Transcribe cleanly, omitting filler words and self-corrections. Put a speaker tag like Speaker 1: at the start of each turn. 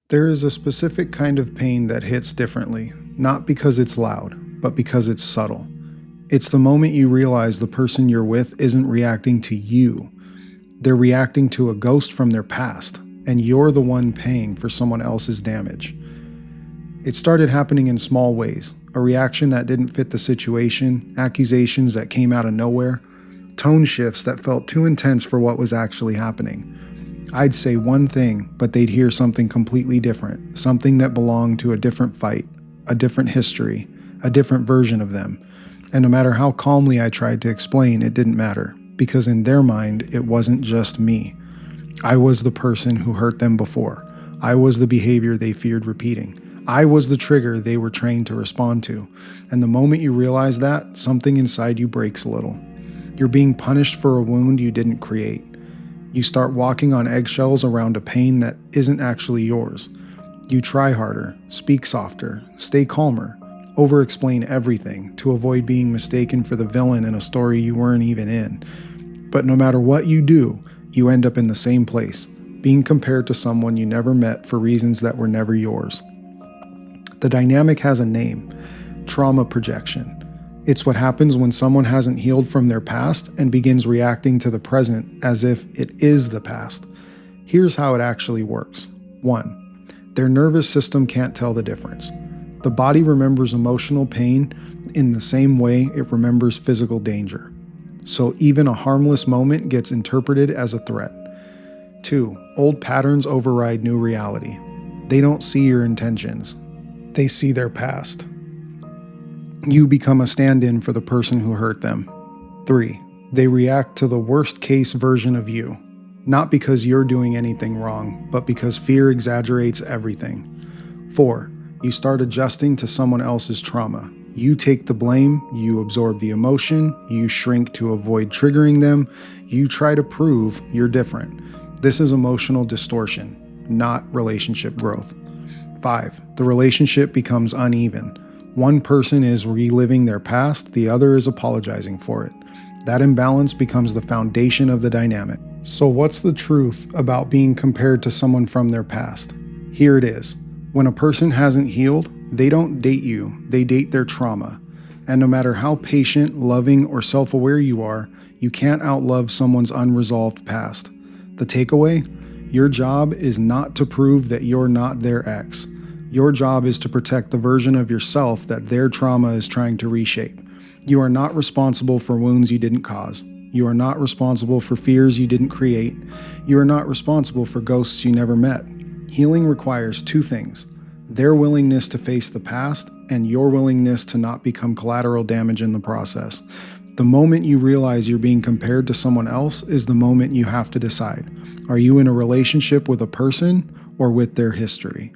Speaker 1: There is a specific kind of pain that hits differently, not because it's loud, but because it's subtle. It's the moment you realize the person you're with isn't reacting to you. They're reacting to a ghost from their past, and you're the one paying for someone else's damage. It started happening in small ways, a reaction that didn't fit the situation, accusations that came out of nowhere, tone shifts that felt too intense for what was actually happening. I'd say one thing, but they'd hear something completely different, something that belonged to a different fight, a different history, a different version of them. And no matter how calmly I tried to explain, it didn't matter, because in their mind, it wasn't just me. I was the person who hurt them before. I was the behavior they feared repeating. I was the trigger they were trained to respond to. And the moment you realize that, something inside you breaks a little. You're being punished for a wound you didn't create. You start walking on eggshells around a pain that isn't actually yours. You try harder, speak softer, stay calmer, over-explain everything to avoid being mistaken for the villain in a story you weren't even in. But no matter what you do, you end up in the same place, being compared to someone you never met for reasons that were never yours. The dynamic has a name: trauma projection. It's what happens when someone hasn't healed from their past and begins reacting to the present as if it is the past. Here's how it actually works. 1. Their nervous system can't tell the difference. The body remembers emotional pain in the same way it remembers physical danger. So even a harmless moment gets interpreted as a threat. 2. Old patterns override new reality. They don't see your intentions. They see their past. You become a stand-in for the person who hurt them. 3. They react to the worst-case version of you, not because you're doing anything wrong, but because fear exaggerates everything. 4. You start adjusting to someone else's trauma. You take the blame, you absorb the emotion, you shrink to avoid triggering them, you try to prove you're different. This is emotional distortion, not relationship growth. 5. The relationship becomes uneven. One person is reliving their past, the other is apologizing for it. That imbalance becomes the foundation of the dynamic. So what's the truth about being compared to someone from their past? Here it is. When a person hasn't healed, they don't date you, they date their trauma. And no matter how patient, loving, or self-aware you are, you can't outlove someone's unresolved past. The takeaway? Your job is not to prove that you're not their ex. Your job is to protect the version of yourself that their trauma is trying to reshape. You are not responsible for wounds you didn't cause. You are not responsible for fears you didn't create. You are not responsible for ghosts you never met. Healing requires 2 things: their willingness to face the past and your willingness to not become collateral damage in the process. The moment you realize you're being compared to someone else is the moment you have to decide. Are you in a relationship with a person or with their history?